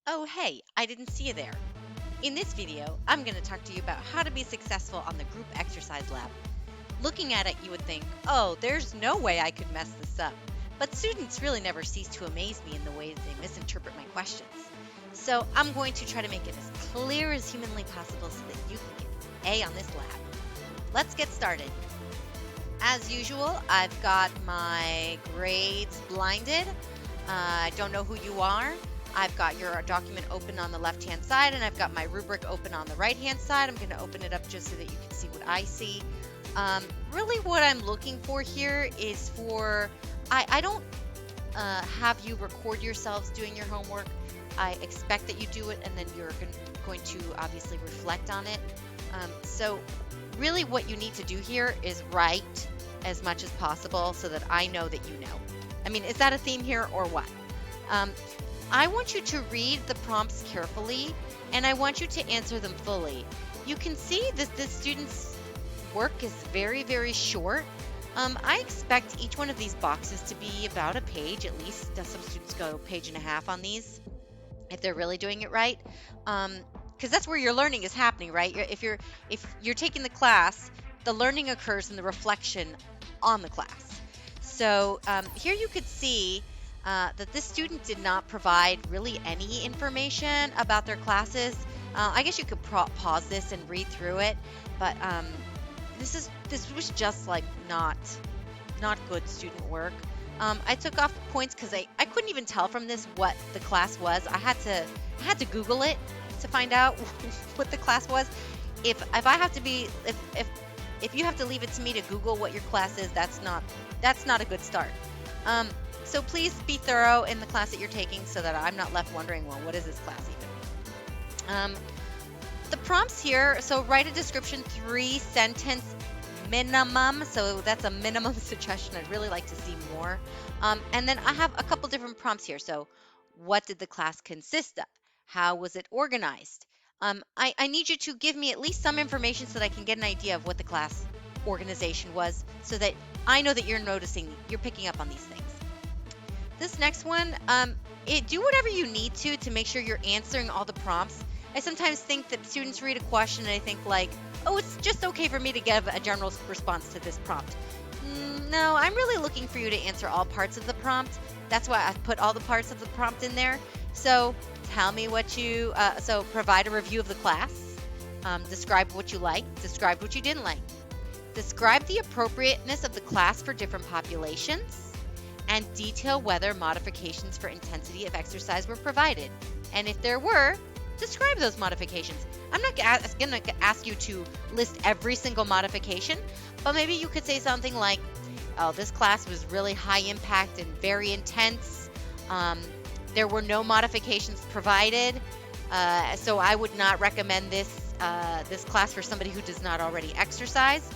Oh, hey, I didn't see you there. In this video, I'm going to talk to you about how to be successful on the group exercise lab. Looking at it, you would think, oh, there's no way I could mess this up. But students really never cease to amaze me in the ways they misinterpret my questions. So I'm going to try to make it as clear as humanly possible so that you can get an A on this lab. Let's get started. As usual, I've got my grades blinded. I don't know who you are. I've got your document open on the left-hand side, and I've got my rubric open on the right-hand side. I'm going to open it up just so that you can see what I see. Really what I'm looking for here is I don't have you record yourselves doing your homework. I expect that you do it, and then you're going to obviously reflect on it. So really what you need to do here is write as much as possible so that I know that you know. I mean, is that a theme here or what? I want you to read the prompts carefully, and I want you to answer them fully. You can see that the student's work is very, very short. I expect each one of these boxes to be about a page at least. Some students go a page and a half on these if they're really doing it right. Because that's where your learning is happening, right? If you're taking the class, the learning occurs in the reflection on the class. So here you could see that this student did not provide really any information about their classes. I guess you could pause this and read through it, but this was just like not good student work. I took off points because I couldn't even tell from this what the class was. I had to Google it to find out what the class was. If I have to be if you have to leave it to me to Google what your class is, that's not a good start. So please be thorough in the class that you're taking so that I'm not left wondering, well, what is this class even? The prompts here, so write a description, 3-sentence minimum. So that's a minimum suggestion. I'd really like to see more. And then I have a couple different prompts here. So what did the class consist of? How was it organized? I need you to give me at least some information so that I can get an idea of what the class organization was so that I know that you're picking up on these things. This next one, do whatever you need to make sure you're answering all the prompts. I sometimes think that students read a question and I think like, oh, it's just okay for me to give a general response to this prompt. No, I'm really looking for you to answer all parts of the prompt. That's why I put all the parts of the prompt in there. So tell me so provide a review of the class. Describe what you liked, describe what you didn't like. Describe the appropriateness of the class for different populations. And detail whether modifications for intensity of exercise were provided. And if there were, describe those modifications. I'm not going to ask you to list every single modification, but maybe you could say something like, oh, this class was really high impact and very intense. There were no modifications provided, so I would not recommend this class for somebody who does not already exercise.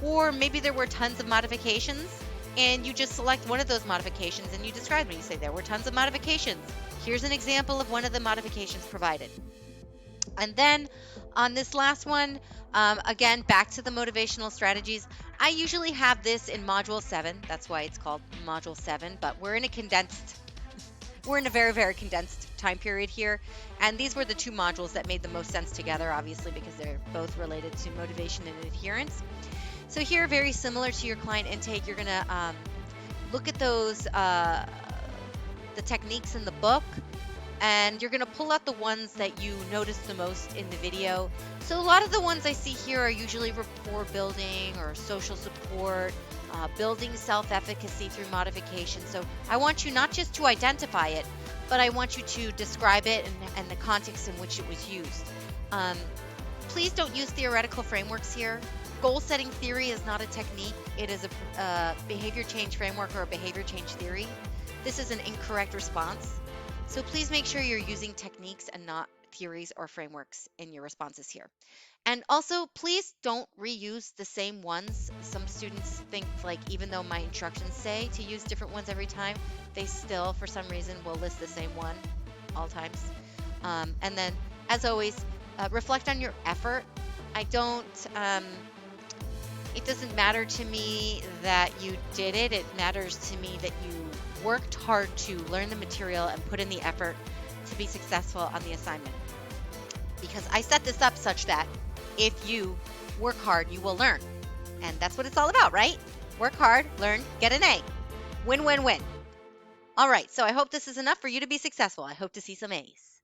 Or maybe there were tons of modifications, and you just select one of those modifications and you describe them. You say there were tons of modifications. Here's an example of one of the modifications provided. And then on this last one, again, back to the motivational strategies. I usually have this in Module 7. That's why it's called Module 7, but we're in a very, very condensed time period here. And these were the two modules that made the most sense together, obviously, because they're both related to motivation and adherence. So here, very similar to your client intake, you're going to look at those, the techniques in the book, and you're going to pull out the ones that you notice the most in the video. So a lot of the ones I see here are usually rapport building or social support, building self-efficacy through modification. So I want you not just to identify it, but I want you to describe it and the context in which it was used. Please don't use theoretical frameworks here. Goal-setting theory is not a technique. It is a behavior change framework or a behavior change theory. This is an incorrect response. So please make sure you're using techniques and not theories or frameworks in your responses here. And also, please don't reuse the same ones. Some students think like even though my instructions say to use different ones every time, they still, for some reason, will list the same one all times. And then, as always, reflect on your effort. It doesn't matter to me that you did it. It matters to me that you worked hard to learn the material and put in the effort to be successful on the assignment. Because I set this up such that if you work hard, you will learn. And that's what it's all about, right? Work hard, learn, get an A. Win, win, win. All right, so I hope this is enough for you to be successful. I hope to see some A's.